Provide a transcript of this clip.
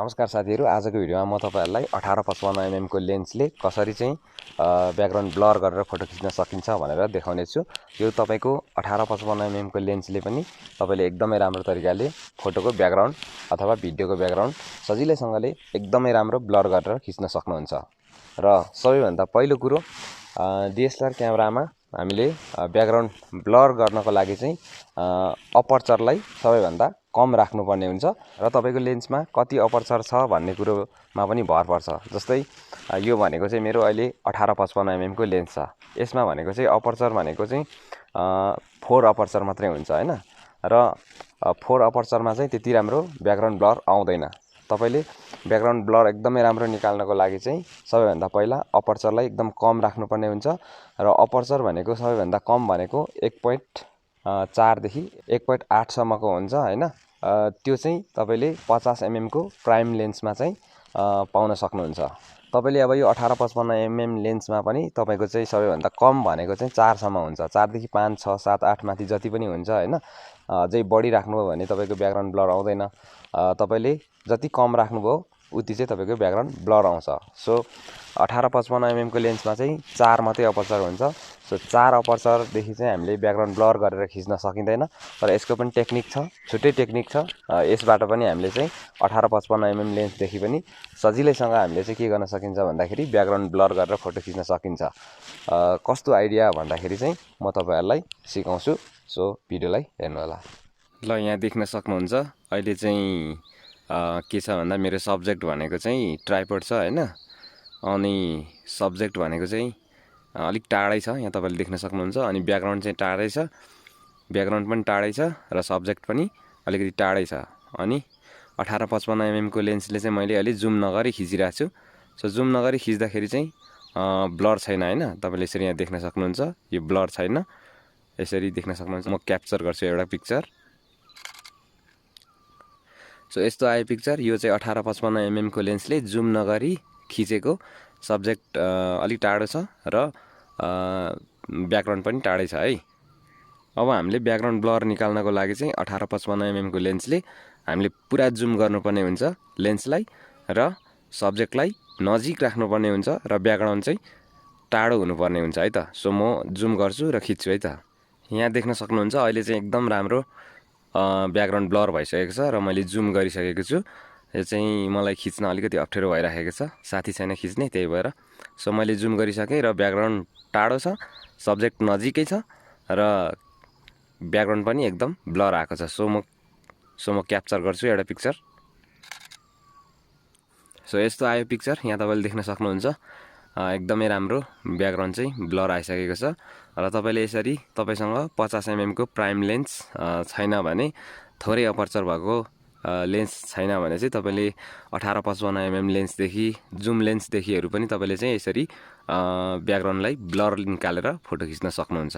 नमस्कार साथीहरु, आजको भिडियोमा म तपाईहरुलाई 18-55 mm को लेन्सले कसरी चाहिँ ब्याकग्राउन्ड ब्लर गरेर फोटो खिच्न सकिन्छ भनेर देखाउने छु। यो तपाईको 18-55 mm को लेन्सले पनि तपाईले एकदमै राम्रो तरिकाले फोटोको ब्याकग्राउन्ड अथवा भिडियोको ब्याकग्राउन्ड सजिलैसँगले एकदमै राम्रो ब्लर गरेर खिच्न सक्नुहुन्छ। र सबैभन्दा पहिलो कुरो DSLR क्यामेरामा हामीले ब्याकग्राउन्ड ब्लर गर्नको लागि चाहिँ अपर्चरलाई सबैभन्दा कम राख्नुपर्ने हुन्छ र तपाईको लेन्समा कति अपर्चर छ भन्ने कुरोमा पनि भर पर्छ। जस्तै यो भनेको चाहिँ मेरो अहिले 18-55 mm को लेन्स छ। यसमा भनेको चाहिँ अपर्चर भनेको चाहिँ 4 अपर्चर मात्रै हुन्छ हैन, र 4 अपर्चरमा चाहिँ त्यति राम्रो ब्याकग्राउन्ड ब्लर आउँदैन। तपाईले ब्याकग्राउन्ड ब्लर एकदमै राम्रो निकाल्नको लागि चाहिँ सबैभन्दा पहिला अपर्चरलाई एकदम कम राख्नुपर्ने हुन्छ र अपर्चर भनेको सबैभन्दा कम भनेको 1.4 देखि 1.8 सम्मको हुन्छ हैन। त्यो चाहिँ तपाईले 50 mm को प्राइम लेन्समा चाहिँ पाउन सक्नुहुन्छ। तपाईले अब यो 18-55 mm लेन्समा पनि तपाईको चाहिँ सबैभन्दा कम भनेको चाहिँ 4 सम्म हुन्छ। 4 देखि 5 6 7 8 माथि जति पनि हुन्छ हैन। अझै बढी राख्नुभयो भने तपाईको ब्याकग्राउन्ड ब्लर आउँदैन। तपाईले जति कम राख्नुभयो उति चाहिँ तपाईको ब्याकग्राउन्ड ब्लर आउँछ। सो 18-55 mm को लेन्समा चाहिँ 4 मात्रै अपर्चर हुन्छ। सो 4 अपर्चर देखि चाहिँ हामीले ब्याकग्राउन्ड ब्लर गरेर खिच्न सकिँदैन, तर यसको पनि टेक्निक छ, छुट्टै टेक्निक छ। यसबाट पनि हामीले चाहिँ 18-55 mm लेन्स देखि पनि सजिलैसँग हामीले चाहिँ के गर्न सकिन्छ भन्दाखेरि ब्याकग्राउन्ड ब्लर गरेर फोटो खिच्न सकिन्छ। कस्तो आइडिया भन्दाखेरि चाहिँ म तपाईहरुलाई सिकाउँछु। सो भिडियोलाई हेर्नु होला। ल यहाँ देख्न सक्नुहुन्छ अहिले चाहिँ के छ भन्दा मेरो सब्जेक्ट भनेको चाहिँ ट्राइपोड छ हैन, अनि सब्जेक्ट भनेको चाहिँ अलिक टाढै छ, यहाँ तपाईले देख्न सक्नुहुन्छ। अनि ब्याकग्राउन्ड चाहिँ टाढै छ, ब्याकग्राउन्ड पनि टाढै छ र सब्जेक्ट पनि अलिकति टाढै छ। अनि 18-55 mm को लेन्सले चाहिँ मैले अलि जुम नगरी खिचिरहेको छु। सो जुम नगरी खिच्दाखेरि चाहिँ ब्लर छैन हैन, तपाईले यसरी यहाँ देख्न सक्नुहुन्छ। यो ब्लर छैन, यसरी देख्न सक्नुहुन्छ। म क्याप्चर गर्छु एउटा पिक्चर। सो यस्तो आयो पिक्चर। यो चाहिँ 18-55 mm को लेन्सले जुम नगरी खिचेको सब्जेक्ट अलि टाढो छ र ब्याकग्राउन्ड पनि टाढै छ है। अब हामीले ब्याकग्राउन्ड ब्लर निकाल्नको लागि चाहिँ 18-55 mm को लेन्सले हामीले पुरा जुम गर्नुपर्ने हुन्छ लेन्सलाई, र सब्जेक्टलाई नजिक राख्नुपर्ने हुन्छ र ब्याकग्राउन्ड चाहिँ टाढो हुनुपर्ने हुन्छ है त। सो म जुम गर्छु र खिच्छु है त। यहाँ देख्न सक्नुहुन्छ अहिले चाहिँ एकदम राम्रो ब्याकग्राउन्ड ब्लर भइसकेको छ र मैले जुम गरिसकेको छु। यो चाहिँ मलाई खिच्न अलिकति अप्ठ्यारो भइराखेको छ, साथी छैन खिच्ने, त्यही भएर। सो मैले जुम गरिसकेँ र ब्याकग्राउन्ड टाढो छ, सब्जेक्ट नजिकै छ र ब्याकग्राउन्ड पनि एकदम ब्लर आएको छ। सो म क्याप्चर गर्छु एउटा पिक्चर। सो यस्तो आयो पिक्चर, यहाँ तपाईले देख्न सक्नुहुन्छ। एकदमै राम्रो ब्याकग्राउन्ड चाहिँ ब्लर आइसकेको छ। र तपाईले यसरी तपाईसँग 50 mm को प्राइम लेन्स छैन भने, थोरै अपर्चर भएको लेन्स छैन भने चाहिँ तपाईले 18-55 mm लेन्सदेखि, जुम लेन्सदेखिहरू पनि तपाईले चाहिँ यसरी ब्याकग्राउन्डलाई ब्लर निकालेर फोटो खिच्न सक्नुहुन्छ।